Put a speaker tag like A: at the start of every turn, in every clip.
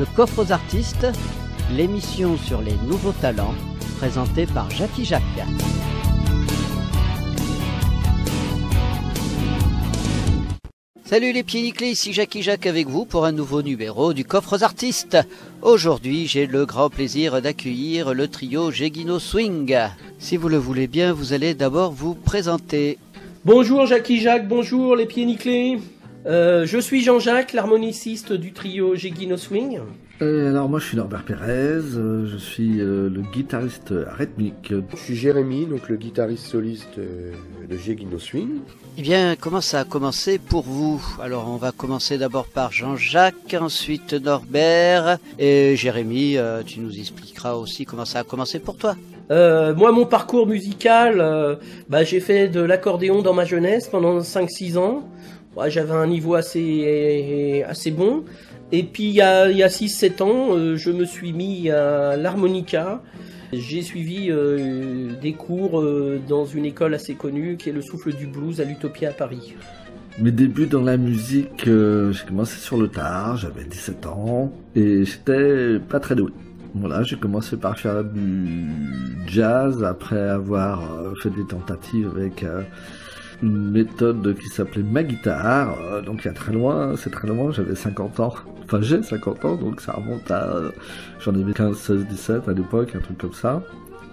A: Le coffre aux artistes, l'émission sur les nouveaux talents, présentée par Jackie Jacques. Salut les pieds nickelés, ici Jackie Jacques avec vous pour un nouveau numéro du coffre aux artistes. Aujourd'hui, j'ai le grand plaisir d'accueillir le trio Géguino Swing. Si vous le voulez bien, vous allez d'abord vous présenter.
B: Bonjour Jackie Jacques, bonjour les pieds nickelés. Je suis Jean-Jacques, l'harmoniciste du trio Géguino Swing.
C: Alors moi je suis Norbert Pérez, je suis le guitariste rythmique.
D: Je suis Jérémy, donc le guitariste soliste de Géguino Swing.
A: Eh bien, comment ça a commencé pour vous? Alors on va commencer d'abord par Jean-Jacques, ensuite Norbert et Jérémy, tu nous expliqueras aussi comment ça a commencé pour toi.
B: Moi, mon parcours musical, j'ai fait de l'accordéon dans ma jeunesse pendant 5-6 ans. Ouais, j'avais un niveau assez bon. Et puis il y a 6-7 ans, je me suis mis à l'harmonica. J'ai suivi des cours dans une école assez connue qui est le Souffle du Blues à l'Utopia à Paris.
C: Mes débuts dans la musique, j'ai commencé sur le tard, j'avais 17 ans et j'étais pas très doué. Voilà, j'ai commencé par faire du jazz après avoir fait des tentatives avec une méthode qui s'appelait ma guitare, donc il y a très loin, c'est très loin, j'avais 50 ans, enfin j'ai 50 ans, donc ça remonte à, j'en avais 15, 16, 17 à l'époque, un truc comme ça.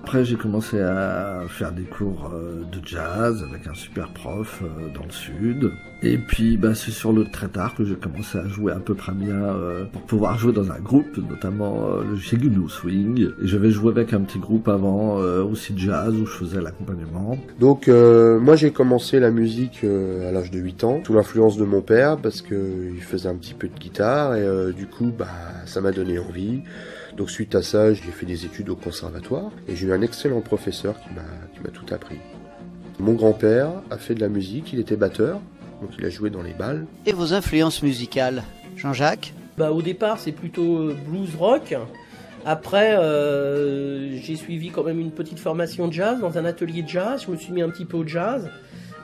C: Après j'ai commencé à faire des cours de jazz avec un super prof dans le sud. Et puis c'est sur le très tard que j'ai commencé à jouer à peu près bien pour pouvoir jouer dans un groupe, notamment le Géguino Swing. Et j'avais joué avec un petit groupe avant aussi de jazz où je faisais l'accompagnement.
D: Donc moi j'ai commencé la musique à l'âge de 8 ans, sous l'influence de mon père parce qu'il faisait un petit peu de guitare et du coup ça m'a donné envie. Donc suite à ça, j'ai fait des études au conservatoire et j'ai eu un excellent professeur qui m'a tout appris. Mon grand-père a fait de la musique, il était batteur, donc il a joué dans les bals.
A: Et vos influences musicales, Jean-Jacques?
B: Au départ, c'est plutôt blues rock. Après, j'ai suivi quand même une petite formation de jazz dans un atelier de jazz. Je me suis mis un petit peu au jazz.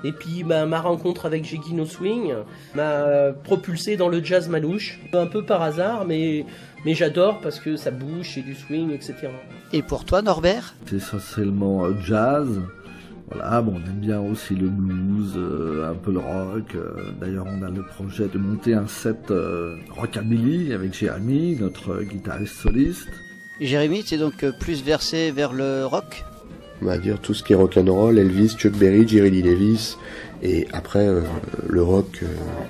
B: Et puis ma rencontre avec Géguino Swing m'a propulsé dans le jazz manouche, un peu par hasard, mais j'adore parce que ça bouge, c'est du swing, etc.
A: Et pour toi, Norbert?
C: C'est essentiellement jazz. Voilà, on aime bien aussi le blues, un peu le rock. D'ailleurs, on a le projet de monter un set rockabilly avec Jérémy, notre guitariste soliste.
A: Jérémy, tu es donc plus versé vers le rock?
D: On va dire tout ce qui est rock'n'roll, Elvis, Chuck Berry, Jerry Lee Lewis, et après le rock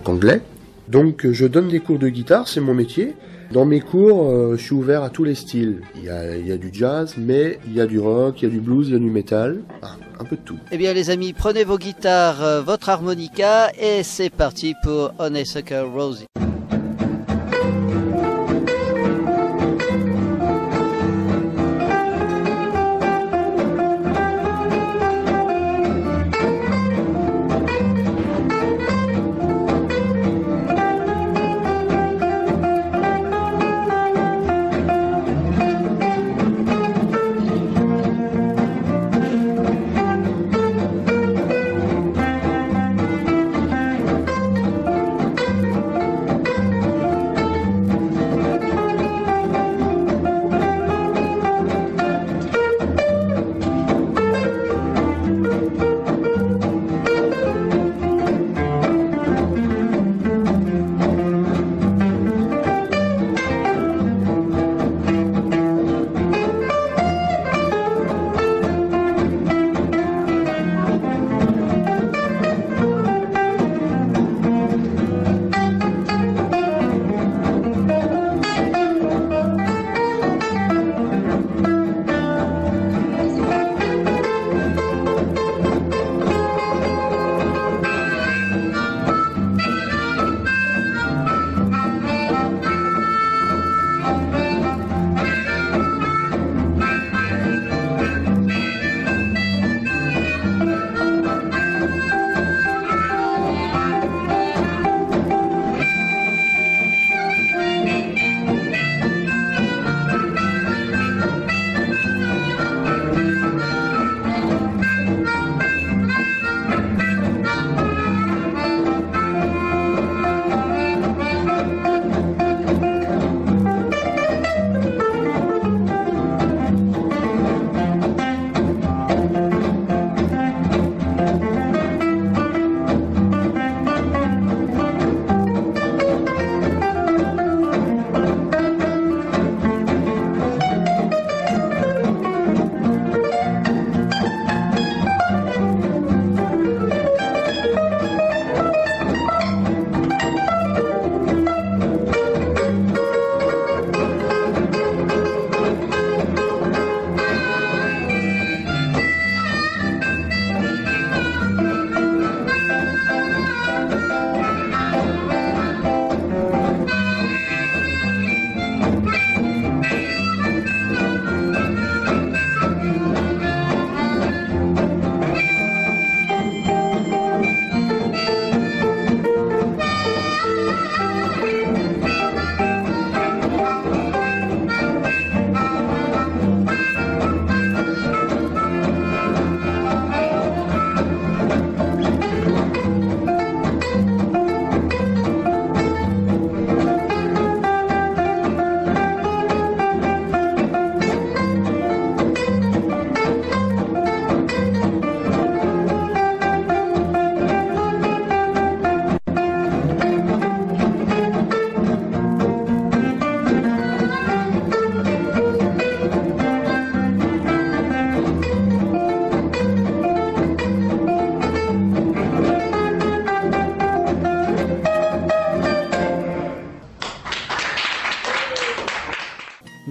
D: anglais. Donc je donne des cours de guitare, c'est mon métier. Dans mes cours, je suis ouvert à tous les styles. Il y a du jazz, mais il y a du rock, il y a du blues, il y a du métal, un peu de tout.
A: Eh bien les amis, prenez vos guitares, votre harmonica, et c'est parti pour Honeysuckle Rose.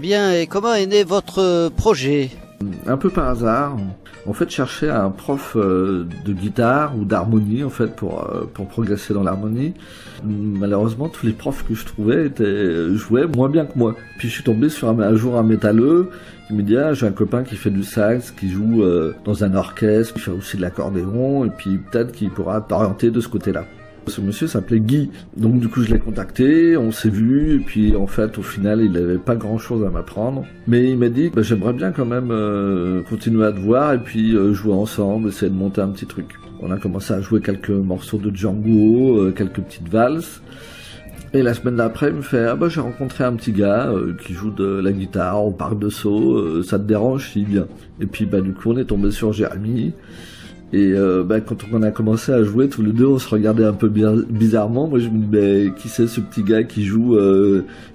A: Bien, et comment est né votre projet?
C: Un peu par hasard. En fait, je cherchais un prof de guitare ou d'harmonie, en fait, pour progresser dans l'harmonie. Malheureusement, tous les profs que je trouvais jouaient moins bien que moi. Puis je suis tombé sur un jour un métalleux qui me dit j'ai un copain qui fait du sax, qui joue dans un orchestre, qui fait aussi de l'accordéon, et puis peut-être qu'il pourra t'orienter de ce côté-là. Ce monsieur s'appelait Guy, donc du coup je l'ai contacté, on s'est vu, et puis en fait au final il n'avait pas grand chose à m'apprendre, mais il m'a dit j'aimerais bien quand même continuer à te voir et puis jouer ensemble, essayer de monter un petit truc. On a commencé à jouer quelques morceaux de Django, quelques petites valses, et la semaine d'après il me fait j'ai rencontré un petit gars qui joue de la guitare au parc de Sceaux, ça te dérange si bien. Et puis du coup on est tombé sur Jérémy. Et quand on a commencé à jouer tous les deux, on se regardait un peu bizarrement. Moi je me dis qui c'est ce petit gars qui joue,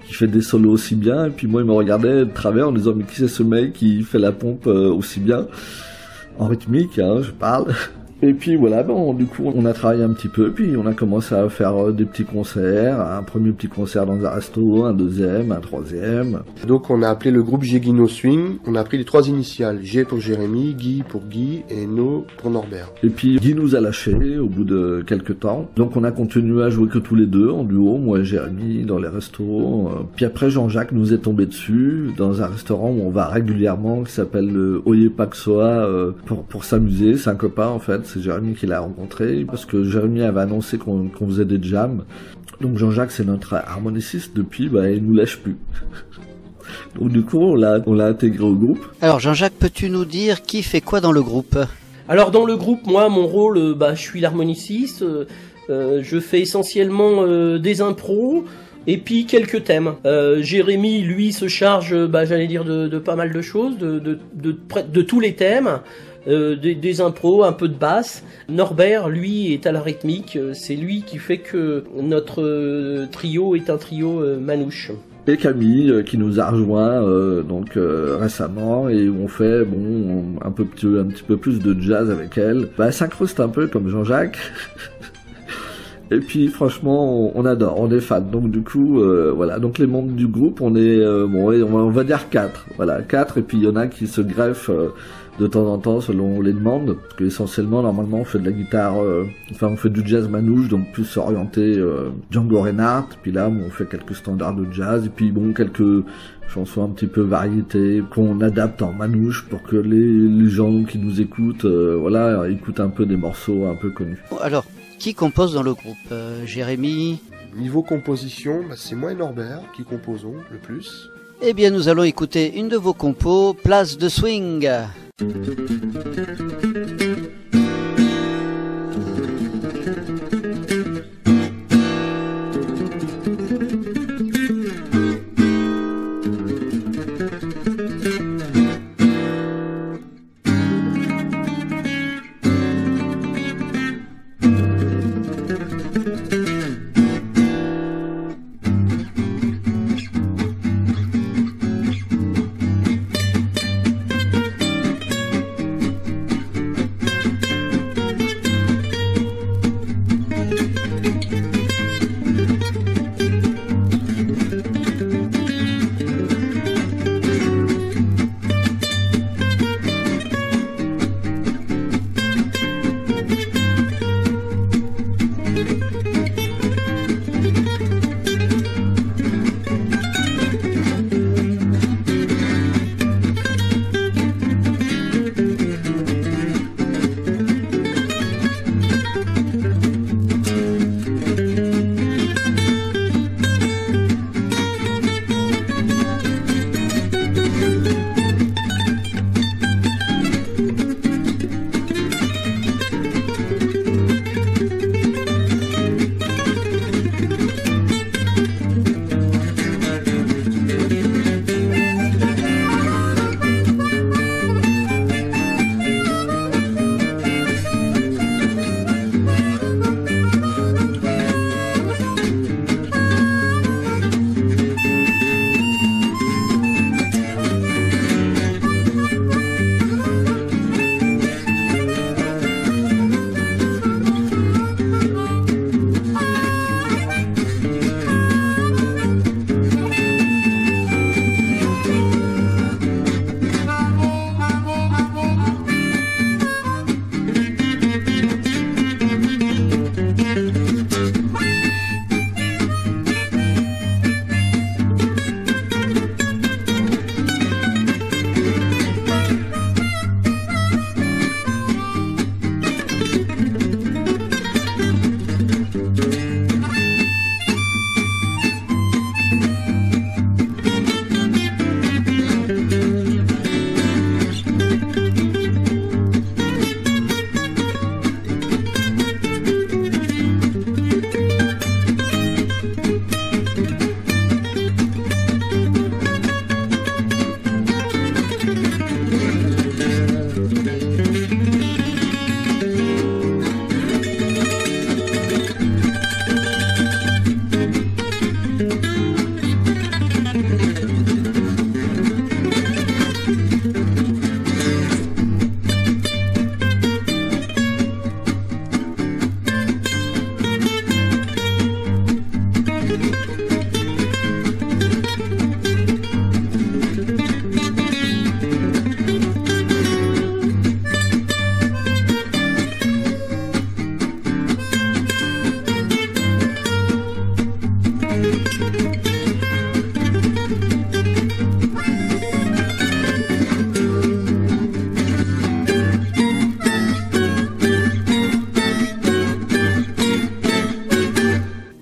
C: qui fait des solos aussi bien. Et puis moi il me regardait de travers en disant mais qui c'est ce mec qui fait la pompe aussi bien, en rythmique je parle. Et puis voilà, du coup on a travaillé un petit peu, puis on a commencé à faire des petits concerts, un premier petit concert dans un resto, un deuxième, un troisième.
D: Donc on a appelé le groupe Gégino Swing, on a pris les 3 initiales, G pour Jérémy, Guy pour Guy et No pour Norbert.
C: Et puis Guy nous a lâchés au bout de quelques temps, donc on a continué à jouer que tous les deux, en duo, moi et Jérémy, dans les restos. Puis après Jean-Jacques nous est tombé dessus, dans un restaurant où on va régulièrement, qui s'appelle le Oye Paxoa, pour s'amuser, c'est un copain en fait. C'est Jérémy qui l'a rencontré, parce que Jérémy avait annoncé qu'on faisait des jams. Donc Jean-Jacques, c'est notre harmoniciste depuis, il nous lâche plus. Donc du coup, on l'a intégré au groupe.
A: Alors Jean-Jacques, peux-tu nous dire qui fait quoi dans le groupe?
B: Alors dans le groupe, moi, mon rôle, je suis l'harmoniciste. Je fais essentiellement des impros. Et puis quelques thèmes. Jérémy, lui, se charge, j'allais dire, de pas mal de choses, de tous les thèmes. Des impros, un peu de basse. Norbert, lui, est à la rythmique. C'est lui qui fait que notre trio est un trio manouche.
C: Et Camille qui nous a rejoint récemment et on fait un petit peu plus de jazz avec elle. Elle s'incruste un peu comme Jean-Jacques. Et puis franchement on adore, on est fans. Donc du coup voilà, donc les membres du groupe on est on va dire 4. Voilà, 4 et puis il y en a qui se greffent de temps en temps selon les demandes, parce que essentiellement normalement on fait de la guitare on fait du jazz manouche, donc plus orienté Django Reinhardt, puis là on fait quelques standards de jazz et puis quelques chansons un petit peu variétés qu'on adapte en manouche pour que les gens qui nous écoutent écoutent un peu des morceaux un peu connus.
A: Alors, qui compose dans le groupe? Jérémy?
D: Niveau composition, c'est moi et Norbert qui composons le plus.
A: Eh bien, nous allons écouter une de vos compos, Place de Swing.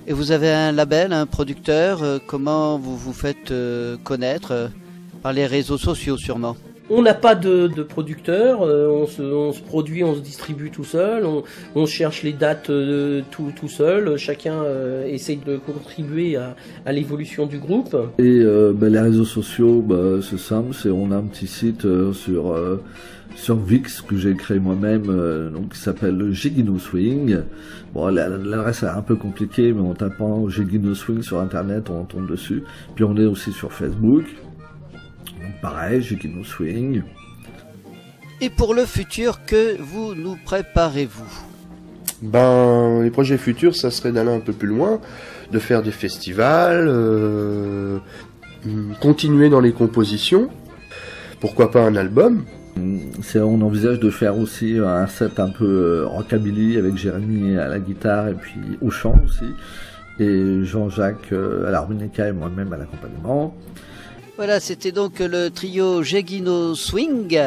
A: Et vous avez un label, un producteur, comment vous vous faites connaître par les réseaux sociaux sûrement?
B: On n'a pas de producteur, on se produit, on se distribue tout seul, on cherche les dates tout seul, chacun essaye de contribuer à l'évolution du groupe.
C: Et les réseaux sociaux, c'est simple, on a un petit site sur Vix que j'ai créé moi-même, donc qui s'appelle Gégino Swing. Bon, l'adresse est un peu compliquée, mais en tapant Gégino Swing sur internet, on tombe dessus. Puis on est aussi sur Facebook. Donc pareil, Gégino Swing.
A: Et pour le futur, que vous nous préparez-vous?
D: Les projets futurs, ça serait d'aller un peu plus loin, de faire des festivals, continuer dans les compositions, pourquoi pas un album.
C: On envisage de faire aussi un set un peu rockabilly avec Jérémy à la guitare et puis au chant aussi, et Jean-Jacques à l'harmonica et moi-même à l'accompagnement.
A: Voilà, c'était donc le trio Gégino Swing.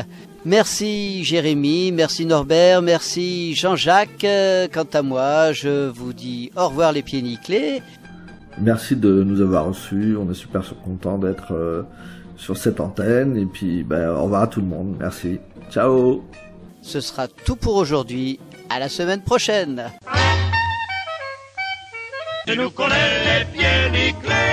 A: Merci Jérémy, merci Norbert, merci Jean-Jacques. Quant à moi, je vous dis au revoir les pieds nickelés.
C: Merci de nous avoir reçus, on est super contents d'être sur cette antenne, et puis au revoir à tout le monde, merci, ciao.
A: Ce sera tout pour aujourd'hui, à la semaine prochaine.
E: Tu nous connais les pieds nickelés.